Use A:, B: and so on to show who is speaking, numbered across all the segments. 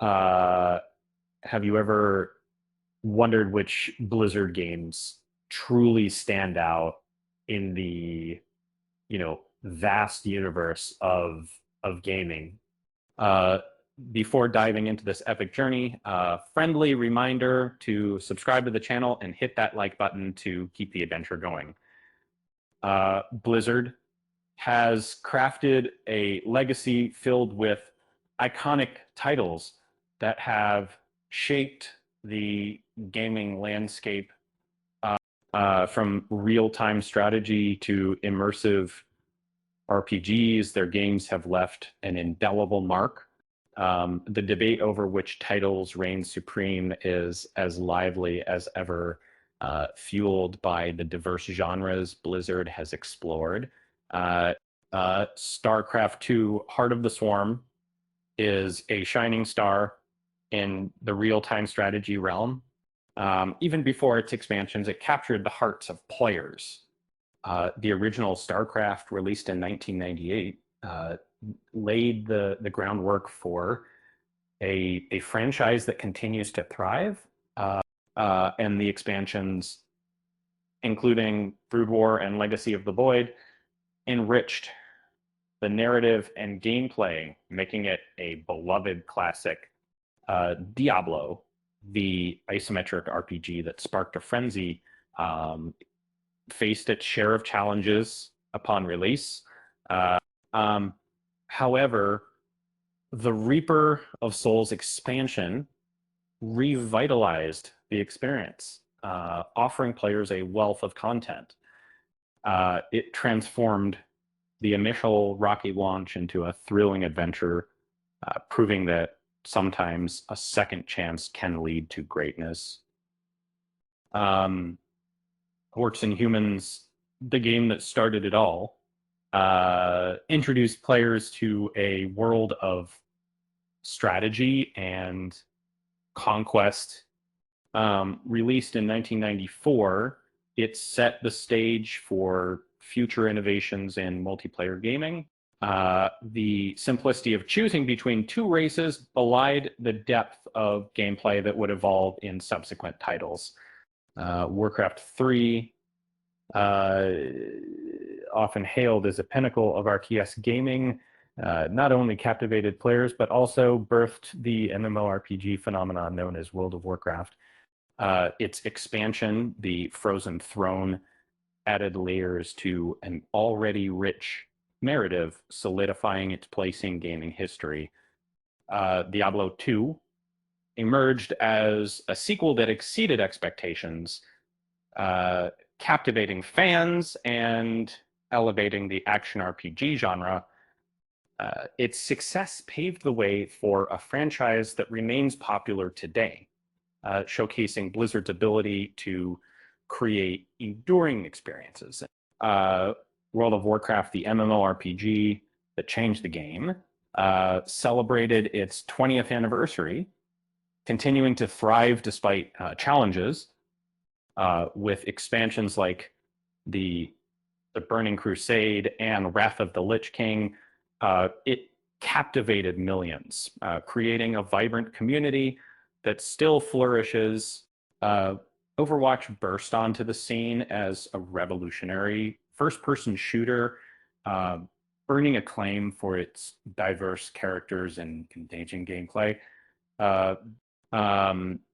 A: Uh, have you ever wondered which Blizzard games truly stand out in the, vast universe of gaming? Uh, Before diving into this epic journey, friendly reminder to subscribe to the channel and hit that like button to keep the adventure going. Blizzard has crafted a legacy filled with iconic titles that have shaped the gaming landscape, from real-time strategy to immersive RPGs. Their games have left an indelible mark. The debate over which titles reign supreme is as lively as ever, fueled by the diverse genres Blizzard has explored. Uh, StarCraft II: Heart of the Swarm is a shining star in the real-time strategy realm. Even before its expansions, it captured the hearts of players. The original StarCraft, released in 1998, laid the groundwork for a franchise that continues to thrive, and the expansions, including Brood War and Legacy of the Void, enriched the narrative and gameplay, making it a beloved classic. Diablo, the isometric RPG that sparked a frenzy, faced its share of challenges upon release. Uh, um, However, the Reaper of Souls expansion revitalized the experience, offering players a wealth of content. It transformed the initial rocky launch into a thrilling adventure, proving that sometimes a second chance can lead to greatness. Um, Orcs and Humans, the game that started it all, introduced players to a world of strategy and conquest. Released in 1994, it set the stage for future innovations in multiplayer gaming. The simplicity of choosing between two races belied the depth of gameplay that would evolve in subsequent titles. Warcraft 3, often hailed as a pinnacle of RTS gaming, not only captivated players, but also birthed the MMORPG phenomenon known as World of Warcraft. Its expansion, the Frozen Throne, added layers to an already rich narrative, solidifying its place in gaming history. Diablo 2 emerged as a sequel that exceeded expectations, captivating fans and elevating the action RPG genre. Its success paved the way for a franchise that remains popular today, showcasing Blizzard's ability to create enduring experiences. World of Warcraft, the MMORPG that changed the game, celebrated its 20th anniversary, continuing to thrive despite challenges, with expansions like the Burning Crusade and Wrath of the Lich King. It captivated millions, creating a vibrant community that still flourishes. Overwatch burst onto the scene as a revolutionary first-person shooter, uh, earning acclaim for its diverse characters and engaging gameplay. Uh,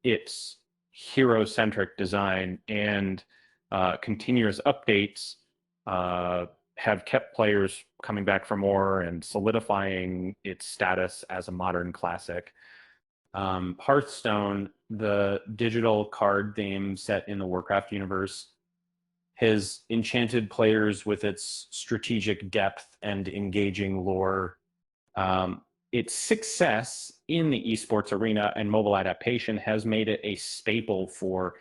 A: its hero-centric design and continuous updates have kept players coming back for more and solidifying its status as a modern classic. Hearthstone, the digital card game set in the Warcraft universe, has enchanted players with its strategic depth and engaging lore. Its success in the esports arena and mobile adaptation has made it a staple for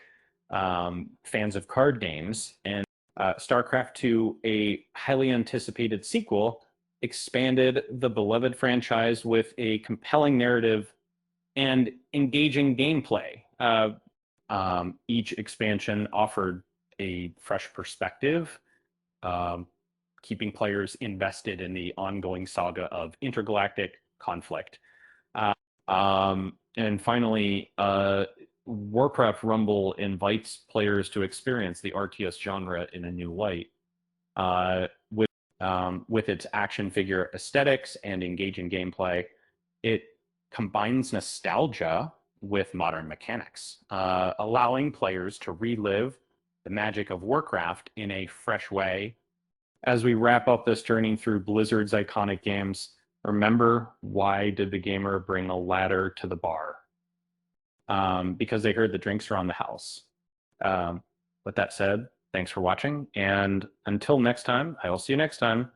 A: fans of card games. And StarCraft 2, a highly anticipated sequel, expanded the beloved franchise with a compelling narrative and engaging gameplay. Each expansion offered a fresh perspective, um, keeping players invested in the ongoing saga of intergalactic conflict. And finally, Warcraft Rumble invites players to experience the RTS genre in a new light. With its action figure aesthetics and engaging gameplay, it combines nostalgia with modern mechanics, allowing players to relive the magic of Warcraft in a fresh way. As we wrap up this journey through Blizzard's iconic games, remember, why did the gamer bring a ladder to the bar? Because they heard the drinks around the house. With that said, thanks for watching, and until next time, I will see you next time.